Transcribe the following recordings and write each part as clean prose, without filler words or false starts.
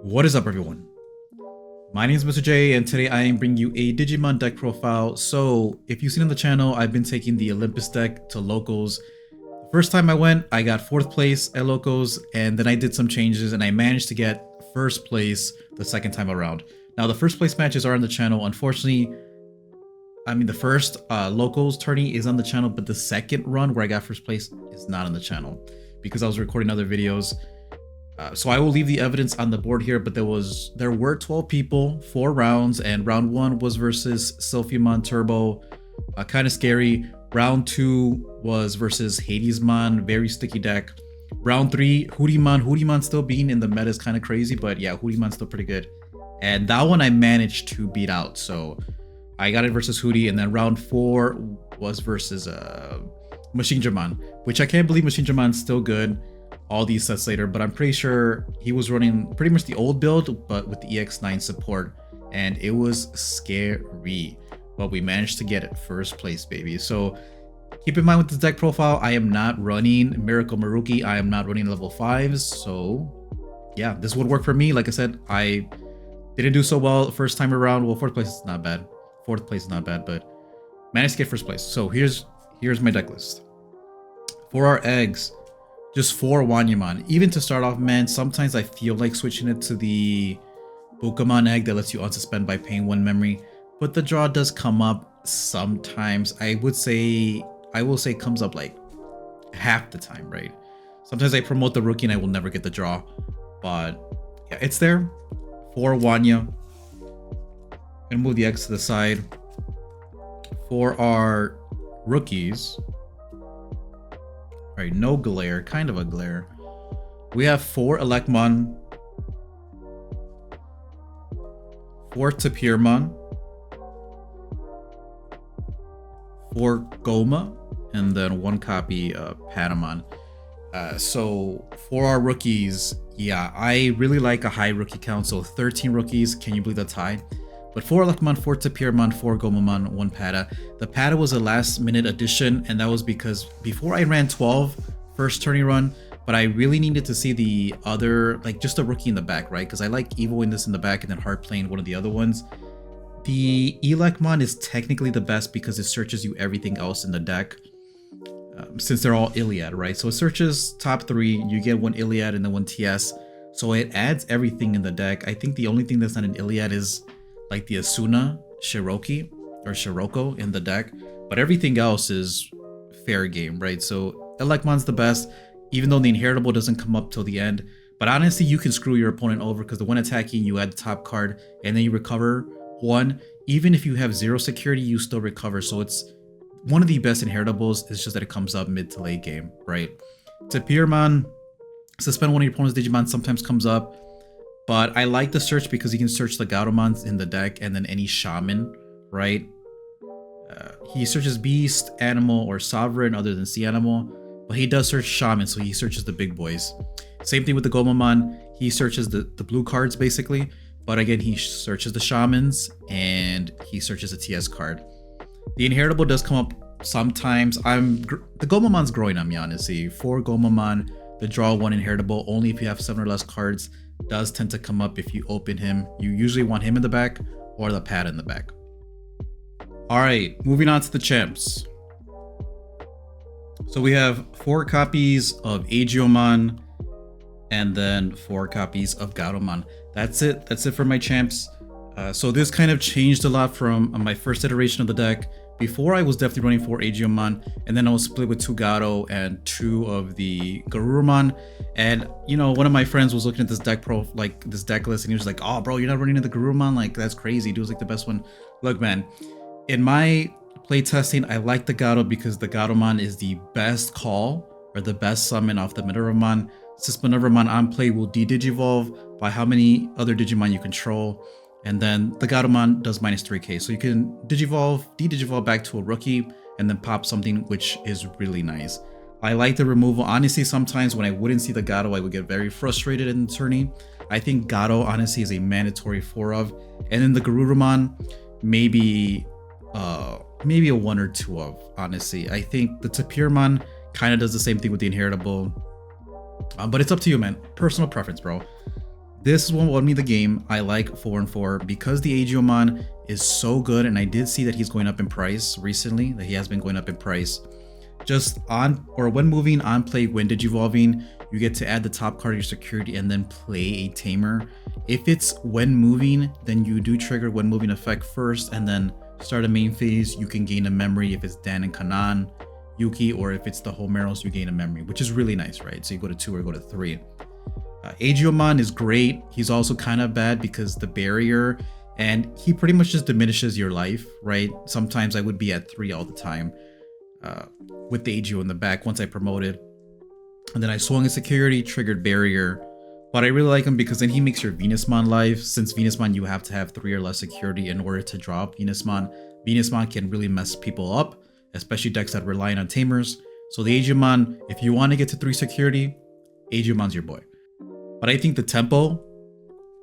What is up, everyone? My name is Mr. J, and today I am bringing you a Digimon deck profile. So, if you've seen on the channel, I've been taking the Olympus deck to locals. The first time I went, I got 4th place at locals, and then I did some changes, and I managed to get 1st place the second time around. Now, the 1st place matches are on the channel. Unfortunately, the first locals tourney is on the channel, but the second run where I got 1st place is not on the channel because I was recording other videos. So I will leave the evidence on the board here, but there were 12 people, 4 rounds, and round 1 was versus Sylphiamon Turbo, kind of scary. Round 2 was versus Hadesmon, very sticky deck. Round 3, Hoodymon still being in the meta is kind of crazy, but yeah, Hoodymon's still pretty good. And that one I managed to beat out, so I got it versus Hoody, and then round 4 was versus Machinedramon, which I can't believe Machinedramon's still good all these sets later, but I'm pretty sure he was running pretty much the old build, but with the EX9 support, and it was scary. But we managed to get it 1st place, baby. So keep in mind with this deck profile, I am not running Miracle Maruki, I am not running level 5s, so yeah, this would work for me. Like I said, I didn't do so well first time around. Well, 4th place is not bad. 4th place is not bad, but managed to get 1st place. So here's my deck list. For our eggs, just 4 Wanyamon. Even to start off, man, sometimes I feel like switching it to the Gomamon egg that lets you unsuspend by paying 1 memory, but the draw does come up sometimes. I will say it comes up like half the time, right? Sometimes I promote the rookie and I will never get the draw, but yeah, it's there. 4 Wanya. And move the eggs to the side. For our rookies, all right, no glare, kind of a glare. We have 4 Elecmon, 4 Tapirmon, 4 Goma, and then 1 copy of Patamon. So for our rookies, yeah, I really like a high rookie count. So 13 rookies, can you believe that's high? But 4 Elecmon, 4 Tapirmon, 4 Gomamon, 1 Pata. The Pata was a last minute addition, and that was because before I ran 12 first tourney run, but I really needed to see the other, like just a rookie in the back, right? Because I like evoing this in the back and then hard playing one of the other ones. The Elecmon is technically the best because it searches you everything else in the deck, since they're all Iliad, right? So it searches top 3, you get 1 Iliad and then 1 TS. So it adds everything in the deck. I think the only thing that's not an Iliad is like the Asuna, Shiroki, or Shiroko in the deck, but everything else is fair game, right? So Elecmon's the best, even though the inheritable doesn't come up till the end. But honestly, you can screw your opponent over because the one attacking, you add the top card and then you recover 1. Even if you have 0 security, you still recover. So it's one of the best inheritables. It's just that it comes up mid to late game, right? Tapirmon, suspend one of your opponent's Digimon sometimes comes up. But I like the search because you can search the Gatomons in the deck and then any Shaman, right? He searches Beast, Animal, or Sovereign other than Sea Animal. But he does search Shaman, so he searches the big boys. Same thing with the Gomamon. He searches the blue cards, basically. But again, he searches the Shamans, and he searches a TS card. The inheritable does come up sometimes. The Gomamon's growing on me, honestly. 4 Gomamon, the draw 1 inheritable, only if you have 7 or less cards. Does tend to come up if you open him. You usually want him in the back or the pad in the back. All right, moving on to the champs. So we have 4 copies of Aegiomon and then 4 copies of Gatomon. That's it for my champs. So this kind of changed a lot from my first iteration of the deck. Before, I was definitely running 4 Aegiomon, and then I was split with 2 Gato and 2 of the Garurumon. And you know, one of my friends was looking at this deck this deck list, and he was like, "Oh, bro, you're not running the Garurumon? Like, that's crazy. Dude's like the best one." Look, man, in my play testing, I like the Gato because the Gatomon is the best call or the best summon off the Minervamon. Since Minervamon on play will de-digivolve by how many other Digimon you control. And then the Gatomon does minus 3k, so you can de-digivolve back to a rookie and then pop something, which is really nice. I like the removal. Honestly, sometimes when I wouldn't see the Gato, I would get very frustrated in the tourney. I think Gato honestly is a mandatory 4 of. And then the Garurumon, maybe maybe a 1 or 2 of, honestly. I think the Tapirmon kind of does the same thing with the Inheritable. But it's up to you, man. Personal preference, bro. This is what won me the game. I like 4 and 4 because the Aegiomon is so good, and I did see that he's going up in price recently, that he has been going up in price. Just on, or when moving, on play, when digivolving, you get to add the top card of your security and then play a Tamer. If it's when moving, then you do trigger when moving effect first and then start a main phase. You can gain a memory if it's Dan and Kanan, Yuki, or if it's the Homeros, you gain a memory, which is really nice, right? So you go to 2 or go to 3. Aegiomon is great. He's also kind of bad because the barrier, and he pretty much just diminishes your life, right? Sometimes I would be at 3 all the time with the Aegio in the back once I promoted. And then I swung a security, triggered barrier. But I really like him because then he makes your Venusmon live. Since Venusmon, you have to have 3 or less security in order to drop Venusmon. Venusmon can really mess people up, especially decks that rely on Tamers. So the Aegiomon, if you want to get to 3 security, Aegiomon's your boy. But I think the tempo,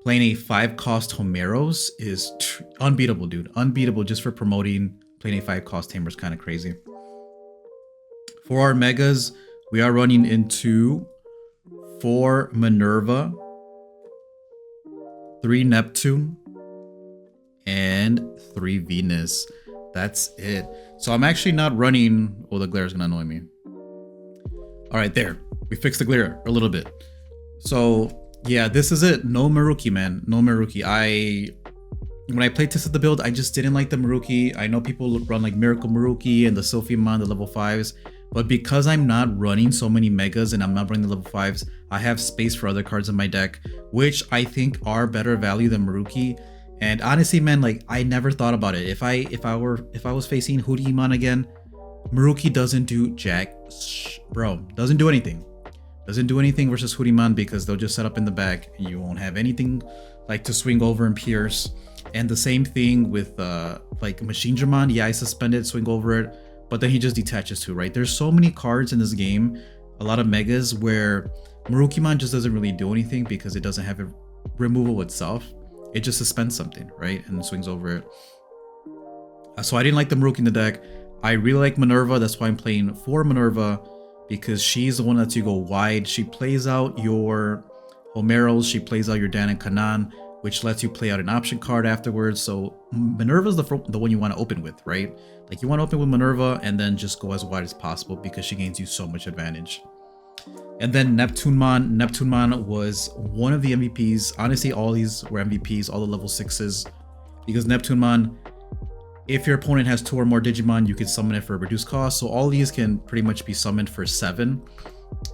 playing a 5-cost Homeros is unbeatable, dude. Unbeatable just for promoting. Playing a 5-cost Tamer is kind of crazy. For our Megas, we are running into 4 Minerva, 3 Neptune, and 3 Venus. That's it. So I'm actually not running... Oh, the glare is going to annoy me. All right, there. We fixed the glare a little bit. So, yeah, this is it. No Maruki, man. No Maruki. When I played tested the build, I just didn't like the Maruki. I know people run like Miracle Maruki and the Sylphiamon, the level 5s. But because I'm not running so many Megas and I'm not running the level 5s, I have space for other cards in my deck, which I think are better value than Maruki. And honestly, man, like I never thought about it. If I was facing Hoodimon again, Maruki doesn't do jack, bro. Doesn't do anything. Doesn't do anything versus Hoodimon because they'll just set up in the back and you won't have anything like to swing over and pierce. And the same thing with like Machine Dramon. Yeah, I suspended, swing over it, but then he just detaches too, right? There's so many cards in this game, a lot of Megas, where Marukimon just doesn't really do anything because it doesn't have a removal itself. It just suspends something, right? And swings over it. So I didn't like the Maruki in the deck. I really like Minerva. That's why I'm playing 4 Minerva, because she's the one that lets you go wide. She plays out your Homeros. She plays out your Dan and Kanan, which lets you play out an option card afterwards. So Minerva's the one you want to open with, right? Like you want to open with Minerva and then just go as wide as possible because she gains you so much advantage. And then Neptunemon. Neptunemon was one of the MVPs. Honestly, all these were MVPs, all the level 6s. Because Neptunemon, if your opponent has 2 or more Digimon, you can summon it for a reduced cost. So all these can pretty much be summoned for 7.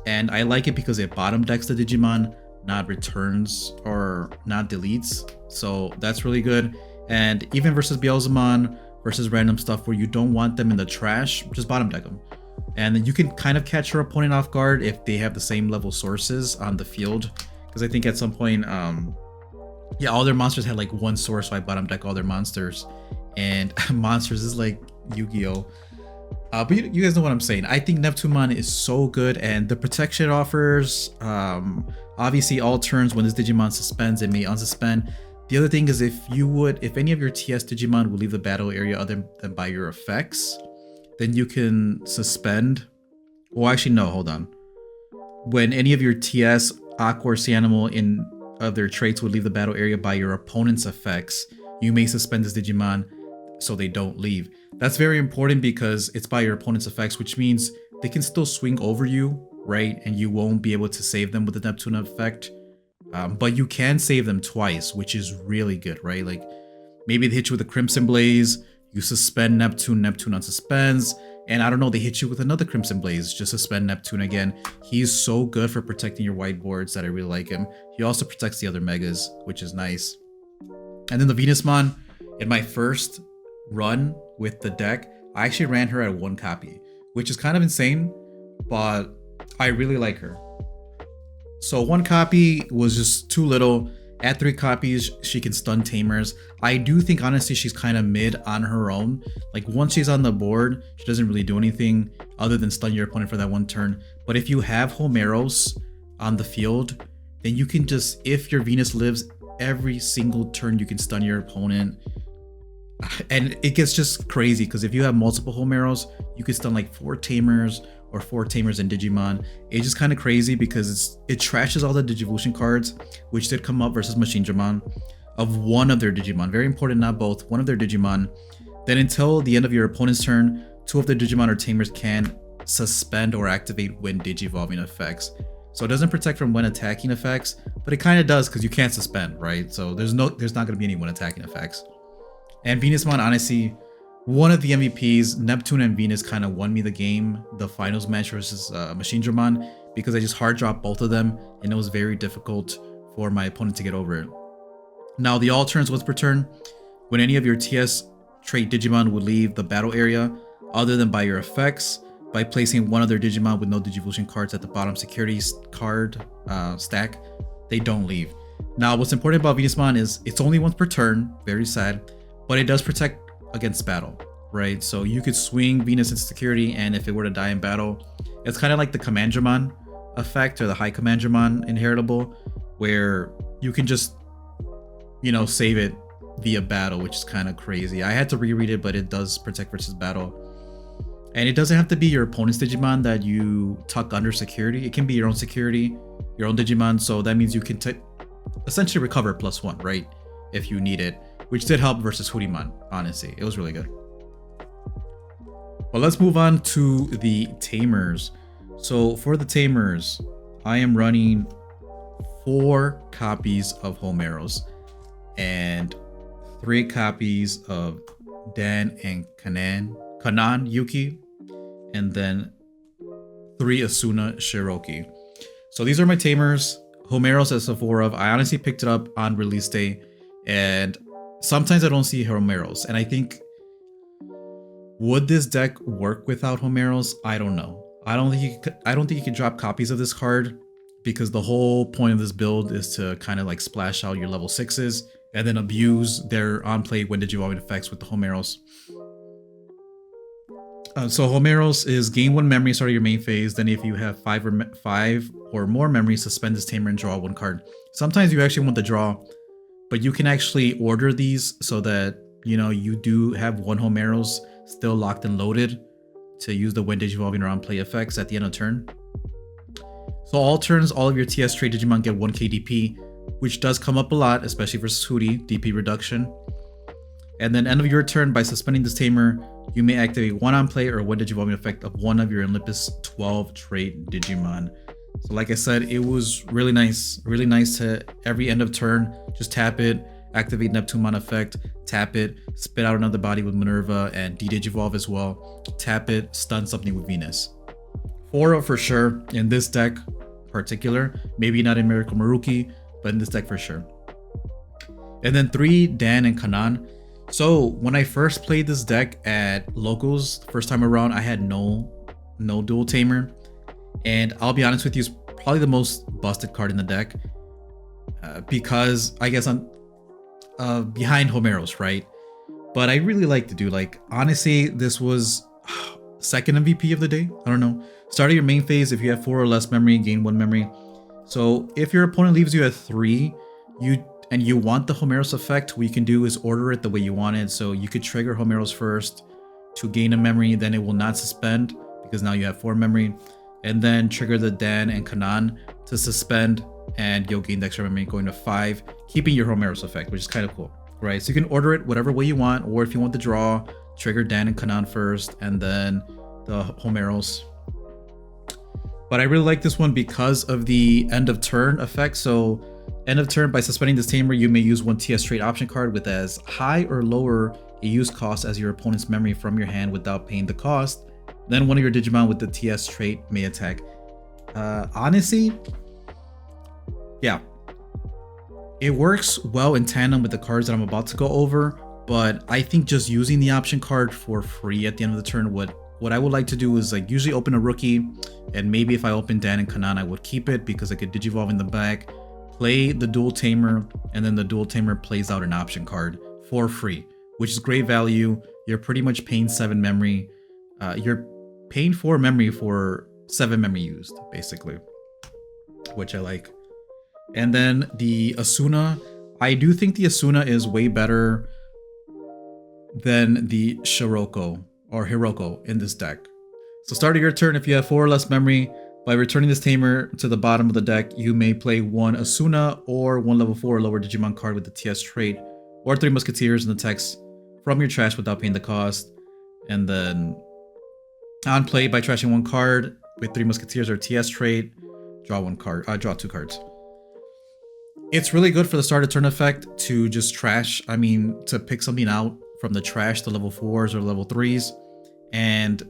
And I like it because it bottom decks the Digimon, not returns or not deletes. So that's really good. And even versus Beelzemon, versus random stuff where you don't want them in the trash, just bottom deck them. And then you can kind of catch your opponent off guard if they have the same level sources on the field. Because I think at some point, yeah, all their monsters had like 1 source, so I bottom deck all their monsters. And monsters is like Yu-Gi-Oh! But you guys know what I'm saying. I think Neptunemon is so good, and the protection it offers, obviously all turns when this Digimon suspends, it may unsuspend. The other thing is if any of your TS Digimon will leave the battle area other than by your effects, then you can suspend. Well, actually, no, hold on. When any of your TS, Aqua, or Sea Animal in other traits would leave the battle area by your opponent's effects, you may suspend this Digimon so they don't leave. That's very important because it's by your opponent's effects, which means they can still swing over you, right? And you won't be able to save them with the Neptune effect. But you can save them twice, which is really good, right? Like maybe they hit you with a Crimson Blaze, you suspend Neptune, Neptune unsuspends, and I don't know, they hit you with another Crimson Blaze, just suspend Neptune again. He's so good for protecting your whiteboards that I really like him. He also protects the other Megas, which is nice. And then the Venusmon, in my first run with the deck, I actually ran her at 1 copy, which is kind of insane, but I really like her. So 1 copy was just too little, At 3 copies, she can stun Tamers. I do think honestly she's kind of mid on her own. Like once she's on the board, she doesn't really do anything other than stun your opponent for that one turn. But if you have Homeros on the field, then you can just, if your Venus lives, every single turn you can stun your opponent. And it gets just crazy because if you have multiple Homeros, you can stun like 4 Tamers or 4 Tamers in Digimon. It's just kind of crazy because it trashes all the Digivolution cards, which did come up versus Machinedramon, of one of their Digimon. Very important, not both, one of their Digimon. Then until the end of your opponent's turn, 2 of the Digimon or Tamers can suspend or activate when Digivolving effects. So it doesn't protect from when attacking effects, but it kind of does because you can't suspend, right? So there's not going to be any when attacking effects. And Venusmon, honestly, one of the MVPs. Neptune and Venus kind of won me the game, the finals match versus Machinedramon, because I just hard dropped both of them and it was very difficult for my opponent to get over it. Now the all turns once per turn, when any of your TS trait Digimon would leave the battle area other than by your effects, by placing one of their Digimon with no Digivolution cards at the bottom security card stack, they don't leave. Now what's important about Venusmon is it's only once per turn, very sad, but it does protect against battle, right? So you could swing Venus into security, and if it were to die in battle, it's kind of like the Commandramon effect or the High Commandramon inheritable, where you can just, you know, save it via battle, which is kind of crazy. I had to reread it, but it does protect versus battle. And it doesn't have to be your opponent's Digimon that you tuck under security. It can be your own security, your own Digimon. So that means you can essentially recover +1, right? If you need it, which did help versus Hoodimon. Honestly, it was really good. Well, let's move on to the Tamers. So for the Tamers, I am running 4 copies of Homeros and 3 copies of Dan and Kanan Yuki, and then 3 Asuna Shiroki. So these are my Tamers. Homeros as a 4 of. I honestly picked it up on release day, and sometimes I don't see Homeros, and I think, would this deck work without Homeros? I don't know. I don't think you can drop copies of this card, because the whole point of this build is to kind of like splash out your level 6s and then abuse their on play when Digivolving effects with the Homeros. So Homeros is gain 1 memory start of your main phase. Then if you have 5 or more memories, suspend this Tamer and draw 1 card. Sometimes you actually want the draw, but you can actually order these so that, you know, you do have 1 Homeros still locked and loaded to use the when Digivolving or on play effects at the end of turn. So all turns, all of your TS trait Digimon get 1k DP, which does come up a lot, especially versus Hootie, DP reduction. And then end of your turn, by suspending this Tamer, you may activate 1 on play or 1 Digivolving effect of 1 of your Olympos 12 trait Digimon. So like I said, it was really nice to every end of turn, just tap it, activate Neptunemon effect, tap it, spit out another body with Minerva and de-Digivolve as well, tap it, stun something with Venus. 4 for sure in this deck particular, maybe not in Miracle Maruki, but in this deck for sure. And then 3 Dan and Kanan. So when I first played this deck at locals the first time around, I had no dual Tamer, and I'll be honest with you, it's probably the most busted card in the deck, because I guess I'm behind Homeros, right? But I really like to do, like, honestly, this was second MVP of the day. I don't know. Start of your main phase, if you have 4 or less memory, gain 1 memory. So if your opponent leaves you at 3, and you want the Homeros effect, what you can do is order it the way you want it. So you could trigger Homeros first to gain a memory, then it will not suspend because now you have 4 memory, and then trigger the Dan and Kanan to suspend, and you'll gain the extra memory going to 5, keeping your Homeros effect, which is kind of cool, right? So you can order it whatever way you want, or if you want the draw, trigger Dan and Kanan first and then the Homeros. But I really like this one because of the end of turn effect. So end of turn, by suspending this Tamer, you may use 1 TS trait option card with as high or lower a use cost as your opponent's memory from your hand without paying the cost. Then one of your Digimon with the TS trait may attack. Honestly, yeah, it works well in tandem with the cards that I'm about to go over, but I think just using the option card for free at the end of the turn, what I would like to do is like usually open a rookie, and maybe if I open Dan and Kanan, I would keep it because I could Digivolve in the back. play the dual Tamer, and then the dual Tamer plays out an option card for free, which is great value. You're pretty much paying 7 memory. You're paying 4 memory for 7 memory used, basically, which I like. And then the Asuna, I do think the Asuna is way better than the Shiroko or Hiroko in this deck. So start of your turn, if you have 4 or less memory, by returning this Tamer to the bottom of the deck, you may play 1 Asuna or 1 level 4 or lower Digimon card with the TS trait, or 3 Musketeers in the text from your trash without paying the cost. And then on play, by trashing 1 card with 3 Musketeers or TS trait, draw 1 card, draw 2 cards. It's really good for the start of turn effect to just trash, to pick something out from the trash, the level 4s or level 3s. And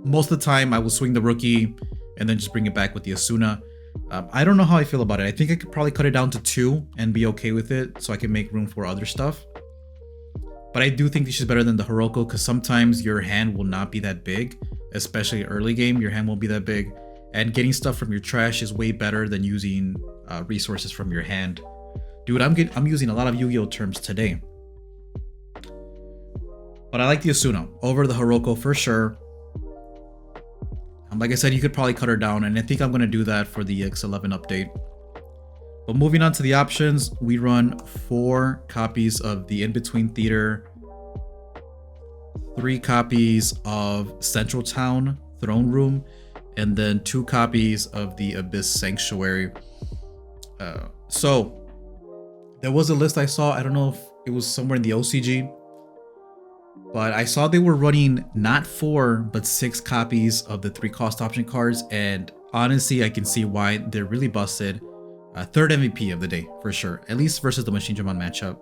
most of the time I will swing the rookie and then just bring it back with the Asuna. I don't know how I feel about it. I think I could probably cut it down to 2 and be okay with it so I can make room for other stuff. But I do think this is better than the Hiroko because sometimes your hand will not be that big, especially early game, your hand won't be that big. And getting stuff from your trash is way better than using resources from your hand. Dude, I'm using a lot of Yu-Gi-Oh terms today. But I like the Asuna over the Hiroko for sure. Like I said, you could probably cut her down, and I think I'm going to do that for the EX11 update. But moving on to the options, we run 4 copies of the In-Between Theater, 3 copies of Central Town Throne Room, and then 2 copies of the Abyss Sanctuary. So there was a list I saw, I don't know if it was somewhere in the OCG, but I saw they were running not 4 but 6 copies of the 3 cost option cards, and honestly I can see why they're really busted. 3rd MVP of the day for sure, at least versus the Machinedramon matchup.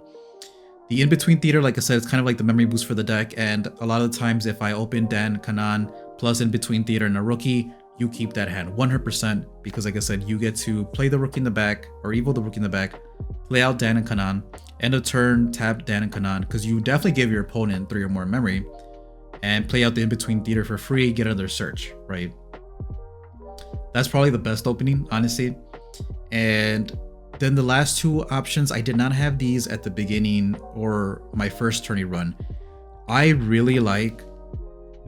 The In-Between Theater, like I said, it's kind of like the memory boost for the deck, and a lot of the times if I open Dan, Kanan plus In-Between Theater and a rookie, you keep that hand 100%, because like I said, you get to play the rookie in the back, or Evo the rookie in the back, play out Dan and Kanan, end of turn, tap Dan and Kanan, because you definitely give your opponent 3 or more memory, and play out the In-Between Theater for free, get another search, right? That's probably the best opening, honestly. And then the last 2 options, I did not have these at the beginning or my first tourney run. I really like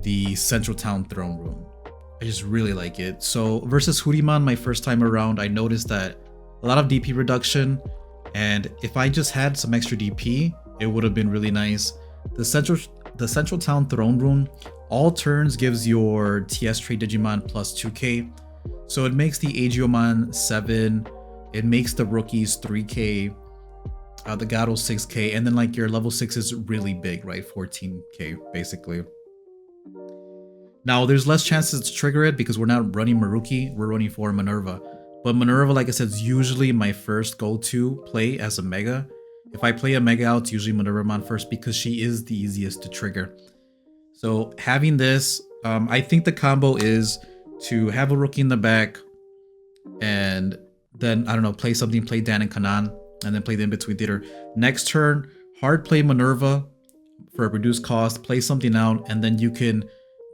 the Central Town Throne Room. I just really like it. So versus Hoodimon my first time around, I noticed that a lot of DP reduction, and if I just had some extra DP, it would have been really nice. The Central Town Throne Room, all turns gives your TS trait Digimon plus 2k. So it makes the Aegiomon 7, it makes the rookies 3k, the Gato 6k, and then like your level 6 is really big, right? 14k basically. Now there's less chances to trigger it because we're not running Maruki, we're running for Minerva. But Minerva, like I said, is usually my first go-to play as a Mega. If I play a Mega out, it's usually Minervamon first because she is the easiest to trigger. So having this, I think the combo is to have a rookie in the back and then, I don't know, play something, play Dan and Kanan, and then play the In-Between Theater. Next turn, hard play Minerva for a reduced cost, play something out, and then you can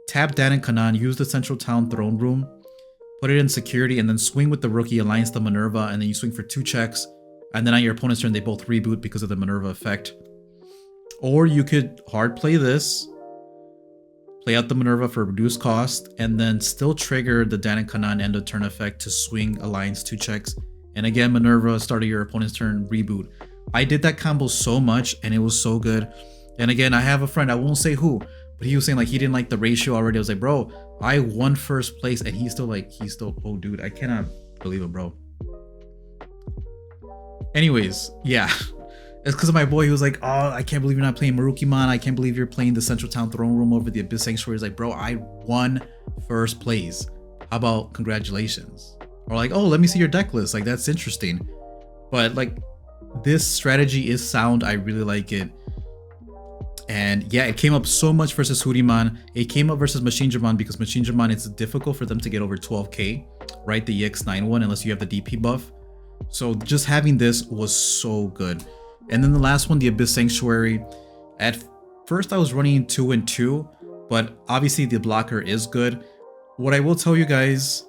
tap Dan and Kanan, use the Central Town Throne Room, put it in security, and then swing with the rookie, Alliance the Minerva, and then you swing for 2 checks, and then on your opponent's turn, they both reboot because of the Minerva effect. Or you could hard play this, play out the Minerva for a reduced cost, and then still trigger the Dan and Kanan end of turn effect to swing Alliance 2 checks. And again, Minerva, start of your opponent's turn, reboot. I did that combo so much, and it was so good. And again, I have a friend, I won't say who, but he was saying like he didn't like the ratio already. I was like, bro, I won first place, and he's still, oh dude, I cannot believe it, bro. Anyways, yeah. It's because of my boy. He was like, oh, I can't believe you're not playing Marukimon. I can't believe you're playing the Central Town Throne Room over the Abyss Sanctuary. He's like, bro, I won first place. How about congratulations? Or like, oh, let me see your deck list. Like, that's interesting. But like, this strategy is sound. I really like it. And yeah, it came up so much versus Hoodimon. It came up versus Machinedramon because Machinedramon, it's difficult for them to get over 12k, right? The EX9 one, unless you have the DP buff. So just having this was so good. And then the last one, the Abyss Sanctuary. At first I was running 2 and 2, but obviously the blocker is good. What I will tell you guys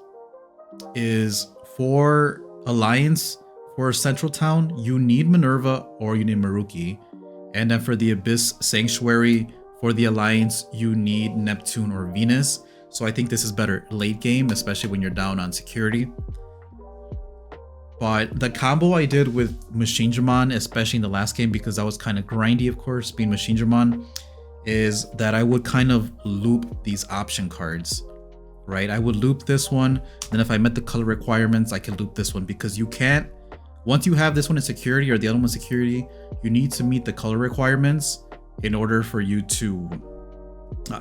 is for Alliance, for Central Town, you need Minerva or you need Maruki. And then for the Abyss Sanctuary, for the Alliance, you need Neptune or Venus. So I think this is better late game, especially when you're down on security. But the combo I did with Machinedramon, especially in the last game, because that was kind of grindy, of course, being Machinedramon, is that I would kind of loop these option cards, right? I would loop this one, then if I met the color requirements, I could loop this one, because you can't, once you have this one in security or the other one in security, you need to meet the color requirements in order for you to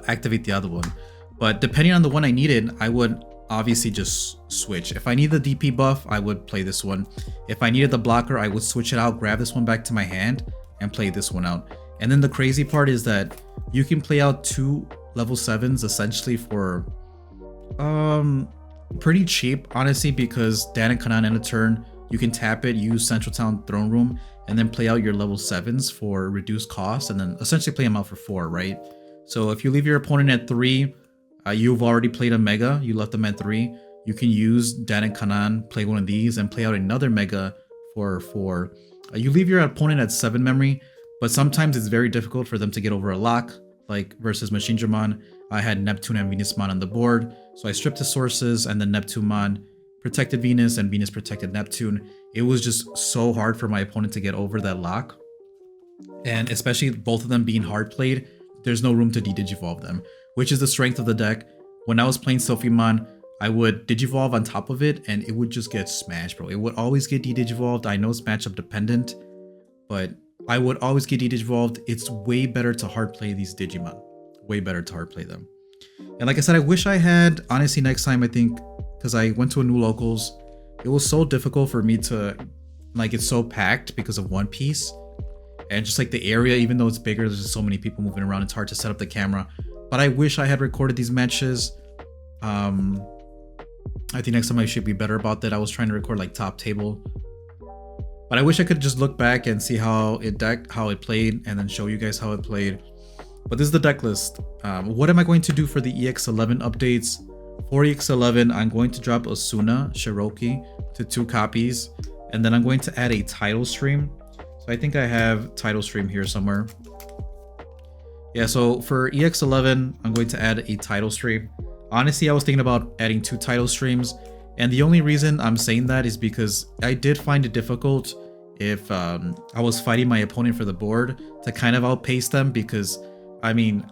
activate the other one. But depending on the one I needed, I would obviously just switch. If I need the DP buff, I would play this one. If I needed the blocker, I would switch it out, grab this one back to my hand, and play this one out. And then the crazy part is that you can play out 2 level 7s essentially for pretty cheap, honestly, because Dan and Kanan in a turn, you can tap it, use Central Town Throne Room, and then play out your level 7s for reduced cost, and then essentially play them out for 4, right? So if you leave your opponent at 3, you've already played a Mega, you left them at 3, you can use Dan and Kanan, play one of these, and play out another Mega for 4. You leave your opponent at 7 memory, but sometimes it's very difficult for them to get over a lock, like versus Machinedramon. I had Neptune and Venusmon on the board, so I stripped the sources, and then Neptunemon protected Venus, and Venus protected Neptune. It was just so hard for my opponent to get over that lock, and especially both of them being hard played, there's no room to de-digivolve them, which is the strength of the deck. When I was playing Sylphimon, I would digivolve on top of it, and it would just get smashed, bro. It would always get de-digivolved. I know it's matchup dependent, but I would always get de-digivolved. It's way better to hard play these Digimon. Way better to hard play them. And like I said, I wish I had, honestly, next time, I think, because I went to a new locals, it was so difficult for me to, like, it's so packed because of one piece. And just like the area, even though it's bigger, there's just so many people moving around, it's hard to set up the camera. But I wish I had recorded these matches. I think next time I should be better about that. I was trying to record like top table, but I wish I could just look back and see how it played, and then show you guys how it played. But this is the deck list. What am I going to do for the EX11 updates? For EX11, I'm going to drop Asuna, Shiroki to 2 copies, and then I'm going to add a title stream. So I think I have title stream here somewhere. Yeah, so for EX11, I'm going to add a title stream. Honestly, I was thinking about adding 2 title streams, and the only reason I'm saying that is because I did find it difficult if I was fighting my opponent for the board to kind of outpace them, because, I mean,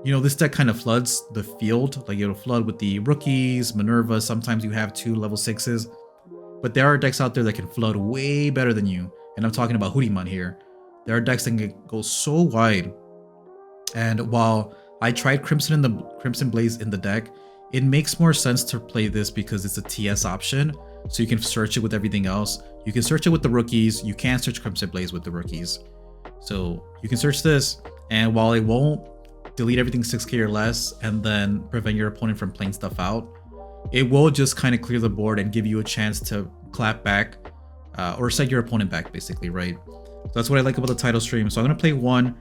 you know, this deck kind of floods the field. Like, it'll flood with the rookies, Minerva, sometimes you have 2 level 6s, but there are decks out there that can flood way better than you, and I'm talking about Hoodimon here. There are decks that can go so wide. And while I tried Crimson Blaze in the deck, it makes more sense to play this because it's a TS option. So you can search it with everything else. You can search it with the rookies. You can't search Crimson Blaze with the rookies. So you can search this, and while it won't delete everything 6k or less and then prevent your opponent from playing stuff out, it will just kind of clear the board and give you a chance to clap back or set your opponent back, basically, right? So that's what I like about the title stream. So I'm going to play 1.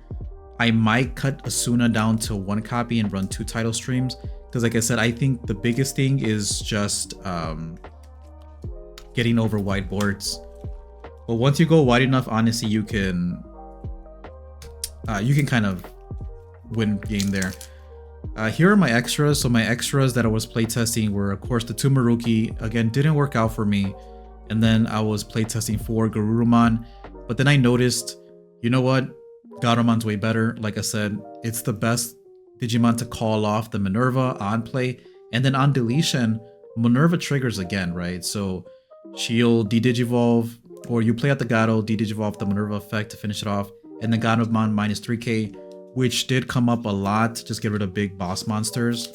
I might cut Asuna down to 1 copy and run 2 title streams, because like I said, I think the biggest thing is just getting over wide boards. But once you go wide enough, honestly, you can kind of win game there. Here are my extras. So my extras that I was playtesting were, of course, the 2 Maruki. Again, didn't work out for me. And then I was playtesting 4 Garurumon. But then I noticed, you know what? Gatomon's way better. Like I said, it's the best Digimon to call off the Minerva on play. And then on deletion, Minerva triggers again, right? So she'll de-digivolve, or you play out the Gato, de-digivolve the Minerva effect to finish it off. And then Gatomon minus 3k, which did come up a lot to just get rid of big boss monsters,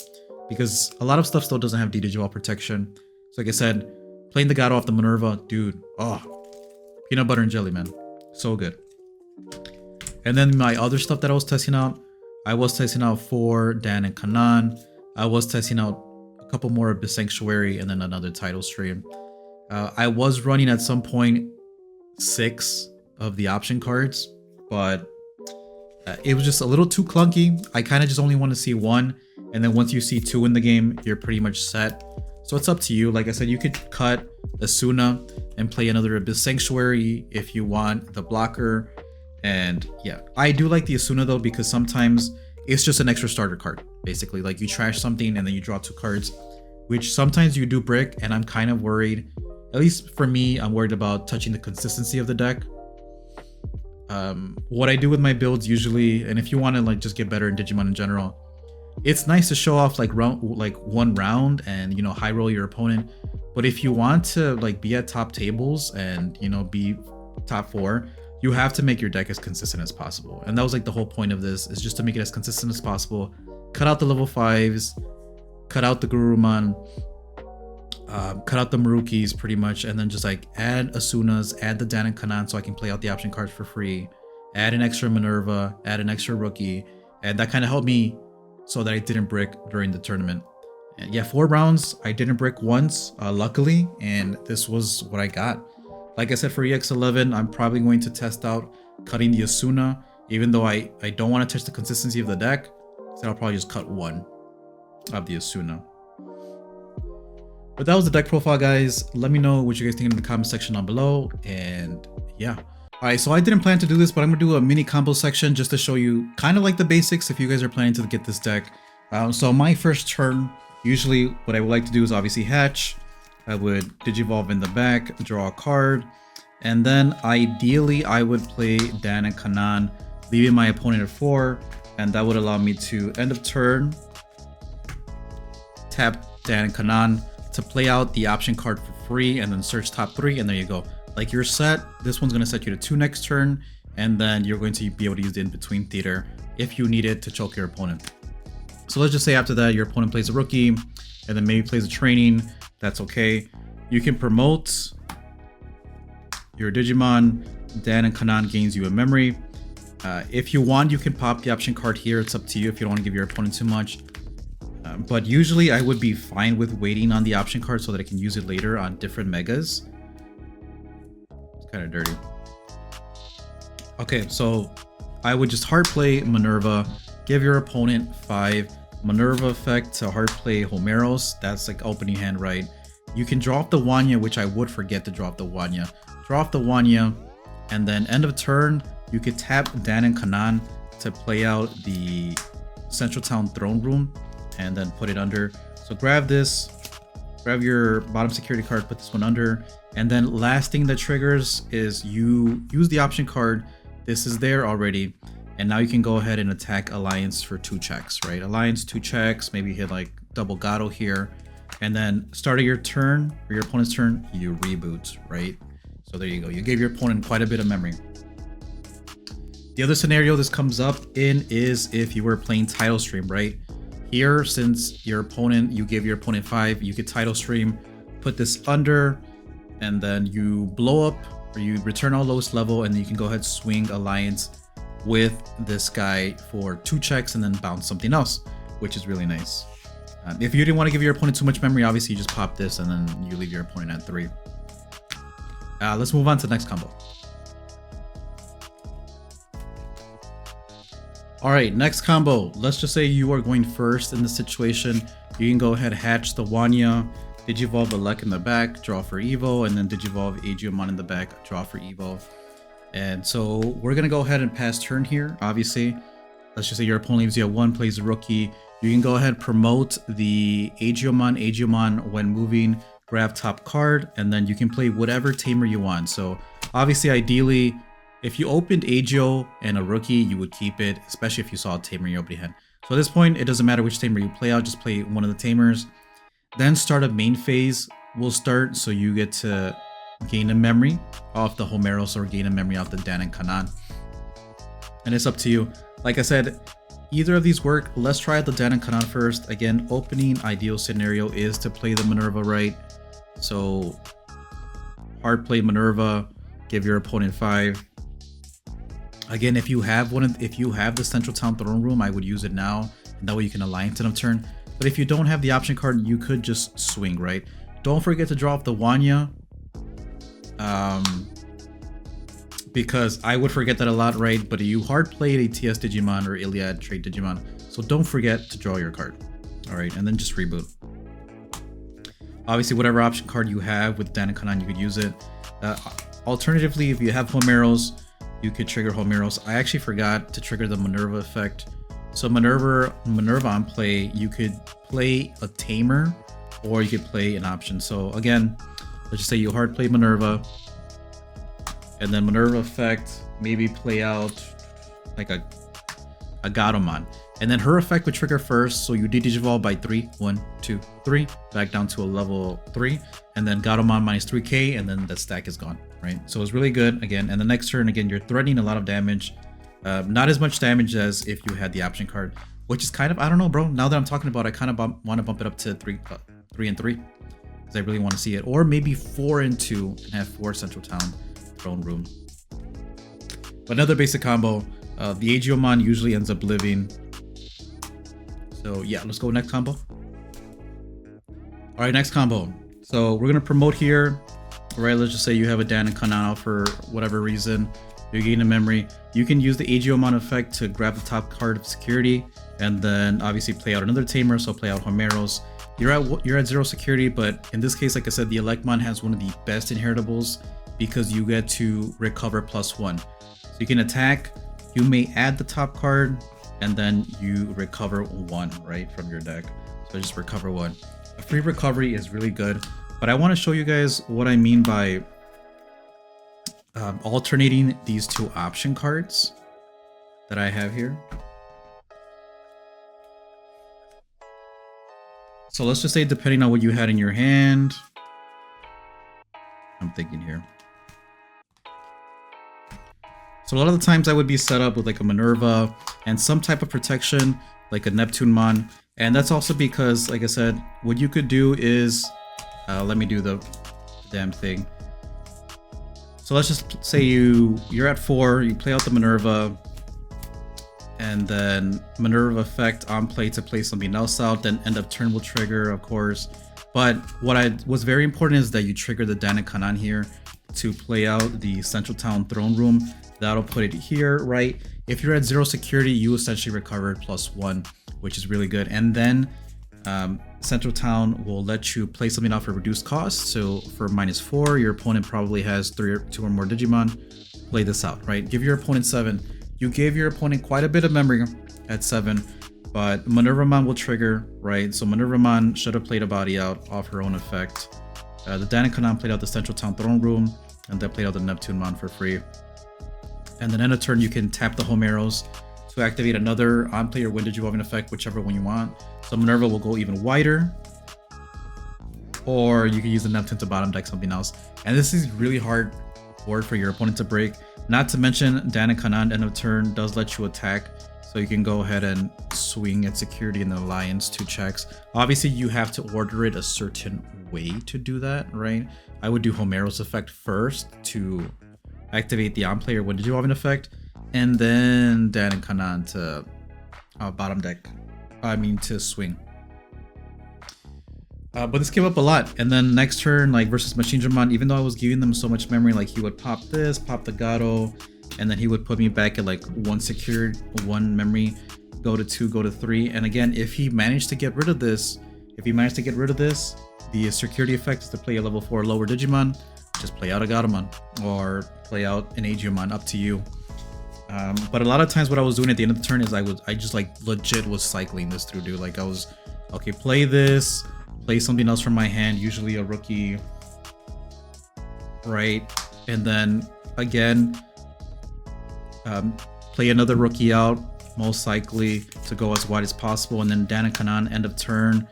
because a lot of stuff still doesn't have de-digivolve protection. So like I said, playing the Gato off the Minerva, dude, oh, peanut butter and jelly, man. So good. And then my other stuff that I was testing out, I was testing out 4 Dan and Kanan. I was testing out a couple more of the Sanctuary, and then another title stream. I was running at some point 6 of the option cards, but it was just a little too clunky. I kind of just only want to see 1, and then once you see 2 in the game, you're pretty much set. So it's up to you. Like I said, you could cut Asuna and play another Abyss Sanctuary if you want the blocker. And yeah, I do like the Asuna though, because sometimes it's just an extra starter card. Basically, like you trash something and then you draw 2 cards, which sometimes you do brick, and I'm kind of worried. At least for me, I'm worried about touching the consistency of the deck. What I do with my builds usually, and if you want to like just get better in Digimon in general, it's nice to show off like one round and, you know, high roll your opponent. But if you want to like be at top tables and, you know, be top 4, you have to make your deck as consistent as possible. And that was like the whole point of this, is just to make it as consistent as possible. Cut out the level 5s, cut out the Gurumon, cut out the Marukis pretty much, and then just like add Asunas, add the Dan and Kanan so I can play out the option cards for free, add an extra Minerva, add an extra rookie, and that kind of helped me so that I didn't brick during the tournament. And yeah, 4 rounds, I didn't brick once, luckily, and this was what I got. Like I said, for EX11, I'm probably going to test out cutting the Asuna, even though I don't want to touch the consistency of the deck, so I'll probably just cut 1 of the Asuna. But that was the deck profile, guys. Let me know what you guys think in the comment section down below, and yeah. Alright, so I didn't plan to do this, but I'm going to do a mini combo section just to show you kind of like the basics if you guys are planning to get this deck. So my first turn, usually what I would like to do is obviously hatch. I would Digivolve in the back, draw a card, and then ideally I would play Dan and Kanan, leaving my opponent at 4, and that would allow me to end of turn, tap Dan and Kanan to play out the option card for free, and then search top 3, and there you go. Like, you're set. This one's going to set you to 2 next turn, and then you're going to be able to use the in-between theater if you need it to choke your opponent. So let's just say after that your opponent plays a rookie, and then maybe plays a training. That's okay. You can promote your Digimon. Dan and Kanan gains you a memory. If you want, you can pop the option card here. It's up to you if you don't want to give your opponent too much. But usually I would be fine with waiting on the option card so that I can use it later on different megas. It's kind of dirty. Okay, so I would just hard play Minerva, give your opponent 5. Minerva effect to hard play Homeros. That's like opening hand, right? You can draw off the Wanya, which I would forget to draw off the Wanya. Draw off the Wanya, and then end of turn, you could tap Dan and Kanan to play out the Central Town Throne Room, and then put it under. So grab this, grab your bottom security card, put this one under, and then last thing that triggers is you use the option card. This is there already, and now you can go ahead and attack Alliance for 2 checks, right? Alliance 2 checks, maybe hit like double Gato here, and then start of your turn or your opponent's turn, you reboot, right? So there you go. You gave your opponent quite a bit of memory. The other scenario this comes up in is if you were playing Title Stream, right? Here, since your opponent, you gave your opponent 5, you could Title Stream, put this under, and then you blow up or you return all lowest level, and then you can go ahead swing Alliance with this guy for 2 checks and then bounce something else, which is really nice. If you didn't want to give your opponent too much memory, obviously you just pop this and then you leave your opponent at 3. Let's move on to the next combo. Alright, next combo. Let's just say you are going first in this situation. You can go ahead, hatch the Wanya, Digivolve Elec in the back, draw for Evo, and then Digivolve Aegiomon in the back, draw for Evo. And so we're going to go ahead and pass turn here, obviously. Let's just say your opponent leaves you at 1, plays a rookie. You can go ahead, promote the Aegiomon when moving, grab top card, and then you can play whatever Tamer you want. So obviously, ideally, if you opened Aegio and a rookie, you would keep it, especially if you saw a Tamer in your opening hand. So at this point, it doesn't matter which Tamer you play out, just play one of the Tamers. Then start a main phase will start, so you get to gain a memory off the Homeros or gain a memory off the Dan and Kanan. And it's up to you. Like I said, either of these work. Let's try out the Dan and Kanan first. Again, opening ideal scenario is to play the Minerva, right? So hard play Minerva, give your opponent 5. Again, if you have the Central Town Throne Room, I would use it now, and that way you can Alliance in a turn. But if you don't have the option card, you could just swing, right? Don't forget to draw off the Wanya, because I would forget that a lot, right? But you hard played a TS Digimon or Iliad Trade Digimon, so don't forget to draw your card. All right, and then just reboot. Obviously, whatever option card you have with Dan and Kanan, you could use it. Alternatively, if you have Homeros, you could trigger Homeros. I actually forgot to trigger the Minerva effect. So Minerva on play, you could play a Tamer, or you could play an option. So again, let's just say you hard play Minerva, and then Minerva effect, maybe play out like a Gatomon. And then her effect would trigger first, so you Digivolve by 3, 1, 2, 3, back down to a level 3, and then Gatomon minus 3k, and then the stack is gone, right? So it's really good, again, and the next turn, again, you're threatening a lot of damage. Not as much damage as if you had the option card, which is kind of, I don't know, bro, now that I'm talking about it, I kind of want to bump it up to 3 and 3, because I really want to see it, or maybe 4 and 2, and have 4 Central Town Throne Room. But another basic combo, the Aegiomon usually ends up living. So yeah, let's go next combo. All right, next combo. So we're gonna promote here. All right, let's just say you have a Dan and Kanan out for whatever reason. You're getting a memory. You can use the Aegiomon effect to grab the top card of security, and then obviously play out another Tamer. So play out Homeros. You're at 0 security, but in this case, like I said, the Elecmon has one of the best inheritables because you get to recover +1. So you can attack. You may add the top card, and then you recover 1, right, from your deck. So just recover 1. A free recovery is really good, but I want to show you guys what I mean by alternating these 2 option cards that I have here. So let's just say, depending on what you had in your hand, I'm thinking here. So a lot of the times I would be set up with like a Minerva and some type of protection, like a Neptunemon. And that's also because, like I said, what you could do is, let me do the damn thing. So let's just say you're at 4, you play out the Minerva, and then Minerva effect on play to play something else out, then end of turn will trigger, of course. But what's very important is that you trigger the Dan and Kanan here to play out the Central Town Throne Room. That'll put it here, right? If you're at 0 security, you essentially recovered +1, which is really good. And then Central Town will let you play something out for reduced cost. So for -4, your opponent probably has 2 or more Digimon. Play this out, right? Give your opponent 7. You gave your opponent quite a bit of memory at 7, but Minervamon will trigger, right? So Minervamon should have played a body out off her own effect. The Dan and Kanan played out the Central Town Throne Room, and then played out the Neptunemon for free. And then end of turn, you can tap the Homeros to activate another on-play or Wind Digivolving effect, whichever one you want. So Minerva will go even wider, or you can use the Neptune to bottom deck something else. And this is really hard board for your opponent to break. Not to mention, Dan and Kanan end of turn does let you attack, so you can go ahead and swing at security in the Alliance 2 checks. Obviously, you have to order it a certain way to do that, right? I would do Homeros effect first to activate the on player Wind Digivolving effect, and then Dan and Kanan to bottom deck. To swing. But this came up a lot, and then next turn, like versus Machinedramon, even though I was giving them so much memory, like he would pop this, pop the Gato, and then he would put me back at like 1 secured, 1 memory, go to 2, go to 3. And again, if he managed to get rid of this, the security effect is to play a level 4 lower Digimon. Just play out a Gatomon or play out an Aegiomon, up to you. But a lot of times what I was doing at the end of the turn is I just like legit was cycling this through, dude. Like I was, okay, play this, play something else from my hand, usually a rookie, right? And then again, play another rookie out, most likely to go as wide as possible. And then Dan and Kanan, end of turn,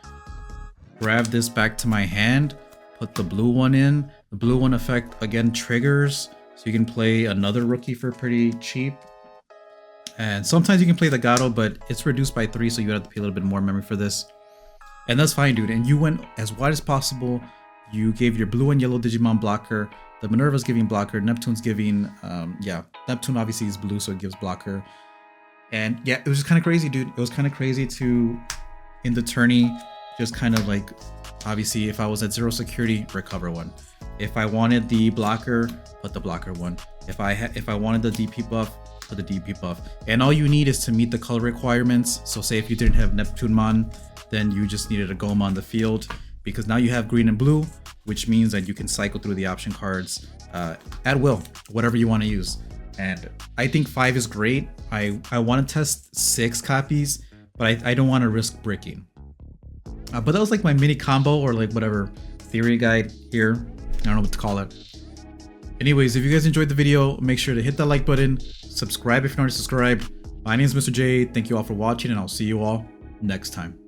grab this back to my hand, put the blue one in. The blue one effect again triggers, so you can play another rookie for pretty cheap. And sometimes you can play the Gato, but it's reduced by 3, so you have to pay a little bit more memory for this. And that's fine, dude. And you went as wide as possible. You gave your blue and yellow Digimon blocker. The Minerva's giving blocker. Neptune's giving, Neptune obviously is blue, so it gives blocker. And yeah, it was just kind of crazy, dude. It was kind of crazy to, in the tourney, just kind of like, obviously, if I was at 0 security, recover 1. If I wanted the blocker, put the blocker 1. If I wanted the DP buff, put the DP buff. And all you need is to meet the color requirements. So say if you didn't have Neptunemon, then you just needed a Gomamon on the field. because now you have green and blue, which means that you can cycle through the option cards at will, whatever you want to use. And I think 5 is great. I want to test 6 copies, but I don't want to risk bricking. But that was like my mini combo, or like whatever theory guide here. I don't know what to call it. Anyways, if you guys enjoyed the video, make sure to hit that like button, subscribe if you're not already subscribed. My name is Mr. J. Thank you all for watching, and I'll see you all next time.